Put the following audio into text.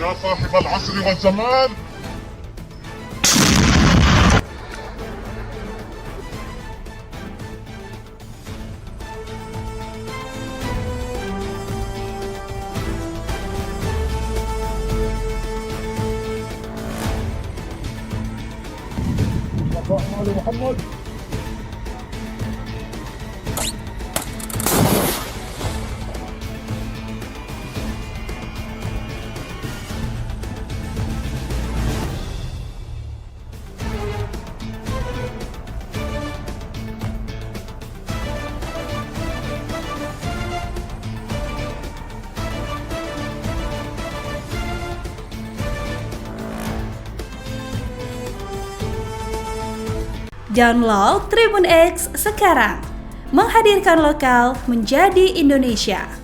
يا صاحب العصر والزمان. محمد Download Tribun X sekarang, menghadirkan lokal menjadi Indonesia.